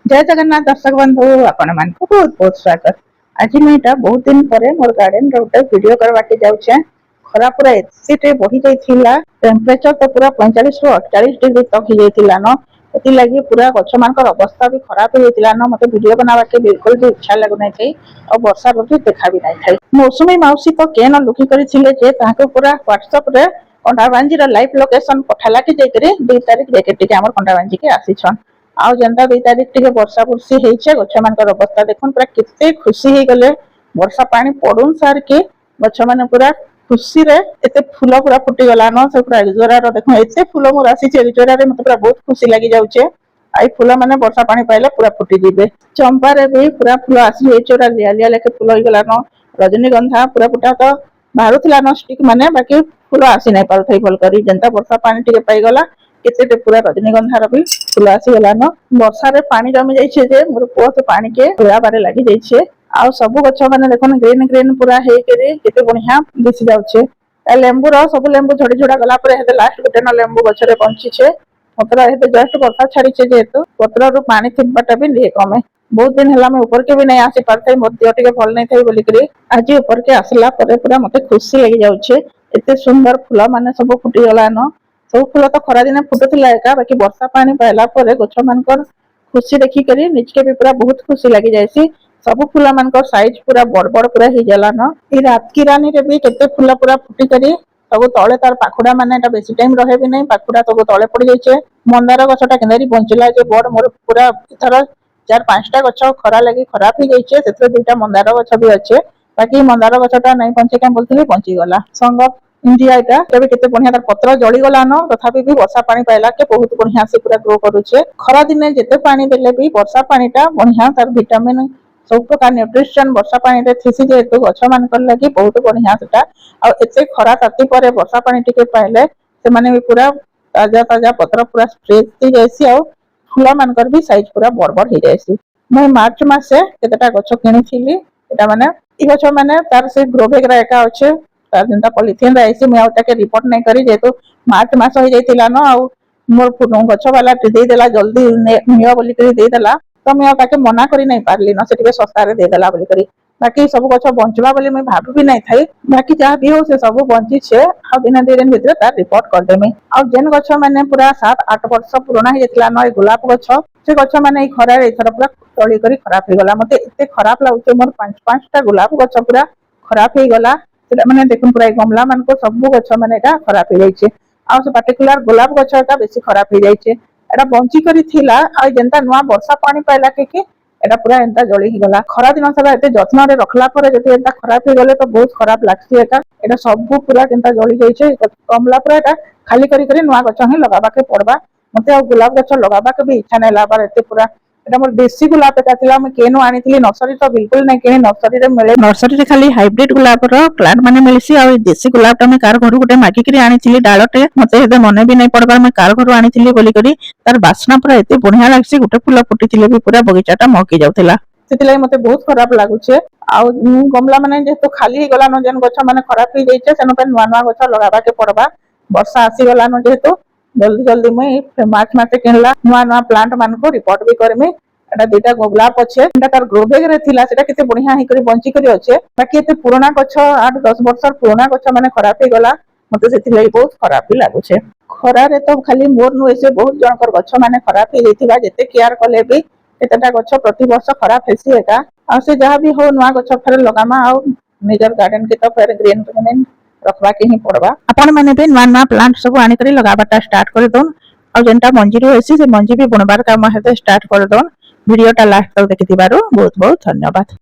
जय जगन्नाथ दर्शक बंधु आपण मानक बहुत बहुत स्वागत। आज मैं बहुत दिन पर मोर गार्डन रोटे वीडियो करवाके जाऊे। खरा पूरा एते बढ़ी जाइथिला, टेम्परेचर तो पूरा 45 रु 48 डिग्री तक ही जाइथिला न। एति लागि पूरा गछ मानकर अवस्था भी खराब हो जाइथिला न। मते वीडियो बनावाके बिल्कुल भी इच्छा लागु नै थई और वर्षा ऋतु देखा भी नै थई। मौसमी माउसी तो केन लुकी करिथिले जे ताको पूरा व्हाट्सएप रे कंडाबांजी रो लाइव लोकेशन पठाला कि जेकरे 2 तारिख जेके टिके हमर कंडाबांजी के आसीछन। आउ जनता 2 तारिख टिके वर्षा बुर्षी हेइछे, गछ मानकर अवस्था देखुन पूरा किते खुशी हे गले। वर्षा पानी पडुन सार के गछ माने पूरा खुशी रे एते फूल पूरा फुटी गला न। से पूरा एजोरा रो देखो एते फूल मोर आसी छे एजोरा रे, मते पूरा बहुत खुशी लागि जाउछे। आई फूल माने वर्षा पानी पाइले पूरा फुटी जिबे। चंपा रे भी पूरा फूल आसी एजोरा लिया लिया लेके फूल हो गला न। रजनीगंधा पूरा फुटा तो बाहरुथिला न स्टिक माने, बाकी फूल आसी नै पारु थई भल करी। जनता वर्षा पानी टिके पाई गला, केते पूरा रजनीगंधा भी फूल आसी गला न। वर्षा रे पानी जमी जाइछे जे मोर पुओ से पानी के पूरा बारे लागि जाइछे। आ सब गछ माने देखन ग्रीन ग्रीन पूरा हे केरे केते बढ़िया दिसि जाउछे। ए लेंबू रो सब लेंबू झड़ी झड़ा गला पर हेते लास्ट गोटे न लेंबू गछ रे बंची छे। पत्र हेते जस्ट वर्षा छाड़ी छे जेहेतु पत्र रो पानी थिबाटा भी लिए कमे। बहुत दिन हला मैं ऊपर के भी नहीं आसी पारथै, मोर देह टिके भल नै थई बोली करी आज ऊपर के आसला परे पूरा मते खुशी लागि जाउछे। एते सुंदर फूल माने सब फुटी गला न। सब फूल तो खरा दिन फुटुथिला एका, बाकी वर्षा पानी पाइला परे गछ मानकर खुशी देखी करी निजके भी पूरा बहुत खुशी लागि जायसी। सब फूल मानकर साइज पूरा बड़ बड़ पूरा ही जाला न। ई रात की रानी रे भी केते फूल पूरा फुटी करी सब तळे तार पाखुडा माने एटा बेसी टाइम रहे भी नै, पाखुडा सब तळे पड़ी जाइछे। मंदार गछटा केनरी बंचिला जे बड़ मोर पूरा थर 4-5 टा गछ खरा लागि खराब ही जाइछे। सेते 2टा मंदार गछ भी अच्छे, बाकी मंदार गछटा नै बंचे के बोलथिले बंची गला। संग इंडिया एटा तबे केते बढ़िया तार पत्र जळी गला न। तथापि भी वर्षा पानी पाइला के बहुत बढ़िया से पूरा ग्रो करूछे। खरा दिने जेते पानी देले भी वर्षा पानीटा बढ़िया तार विटामिन सब प्रकार न्यूट्रिशन वर्षा पानी रे थिसी जेहेतु गछ मानकर लागि बहुत बढ़िया सेटा। आ एते खरा ताती परे वर्षा पानी टिके पाइले से माने भी पूरा ताजा ताजा पत्र पूरा फ्रेश थी जायसी। आ फूल मानकर भी साइज पूरा बड़ बड़ ही जायसी। मैं मार्च मासे केतेटा गछ किनिथिली, एटा माने ई गछ माने तार से ग्रो बैग रा एका अच्छे तार जेंता पॉलिथिन रे आइसी। मैं आउटा के रिपोर्ट नै करी जेहेतु मार्च मास हो जाइतिला न। आ मोर गछ वाला दे देला जल्दी नियो बोली करी दे देला, तो मैं ताके मना करी नै पारली न। से टिके सस्ता रे दे देला बोली करी, बाकी सब गछ बंचवा बोली मैं भाबी भी नै थाई। बाकी जहा भी हो से सब बंची छे। आ दिन 2 दिन भितर तार रिपोर्ट कर देमी। आ जेन गछ माने पूरा 7-8 वर्ष पुराना हे जतला न, ए गुलाब गछ से गछ माने ए खरा रे थर पूरा तळी करी खराब हे गला। मते एते खराब लागुचे मोर 5-5 टा गुलाब गछ पूरा खराब हे गला। सेटा माने देखुन पूरा गमला मान को सब गछ माने एटा खराब हे जाइछे। आ से पर्टिकुलर गुलाब गछ एटा बेसी खराब हे जाइछे। एटा बंची करी थिला आ जेंता नुवा वर्षा पानी पाइला के एटा पूरा एंता जळी ही गला। खरा दिन सारा एते जत्न रे रखला परे जति एंता खराब हे गले तो बहुत खराब लागसी। एटा सब पूरा केंता जळी जाइछे। कमला पूरा एटा खाली करी करी नुवा गछ ही लगाबा के पड़बा। मते आ गुलाब गछ लगाबा के भी इच्छा नै लाबार एते पूरा एटा मोर देसी गुलाब एटा थिला। मैं केनो आनिथिली नर्सरी तो बिल्कुल नै केनी, नर्सरी रे मिले। नर्सरी रे खाली हाइब्रिड गुलाब रो प्लांट माने मिलसी। आ देसी गुलाब ता मैं कार घरु गुटे मागी करी आनिथिली डाळटे। मते हेदे मने भी नै पड़बार मैं कार घरु आनिथिली बोली करी तार बासना पूरा एते बढ़िया लागसी। गुटे फूल फुटिथिले भी पूरा बगीचाटा महकी जाउथिला। सेतिलाई मते बहुत खराब लागुचे। आ गमला माने जेतो खाली हे गला न, जेन गछ माने खराब हे जाइछे सेनो पे नुवा नुवा गछ लगाबा के पड़बा। वर्षा आसी गला न जेतो जल्दी जल्दी मैं मार्च मासे किनला नुवा नुवा प्लांट मान को रिपोर्ट भी करमी। एटा 2टा गुलाब अच्छे, एटा तार ग्रो बैग रे थिला सेटा केते बढ़िया हे करी बंची करी अच्छे। बाकी एते पुराना गछ 8-10 वर्ष पुराना गछ माने खराब हे गला। मते सेतिलाई बहुत खराब भी लागुचे। खरा रे तो खाली मोर नु एसे बहुत जनकर गछ माने खराब हे जैतिबा। जेते केयर कले भी केतेटा गछ प्रति वर्ष खराब हेसी एका। आ से जहा भी हो नुवा गछ फेर लगामा। आ निजर गार्डन के तो फेर ग्रीन ग्रीन रखबा के ही पड़बा। आपण माने भी नुवा नुवा प्लांट सब आनी करी लगाबाटा स्टार्ट कर दोन। आ जेंटा मंजी रो हेसी से मंजी भी बुणबार काम हेते स्टार्ट कर दोन। वीडियो टा लास्ट तक देखिथिबारु बहुत बहुत धन्यवाद।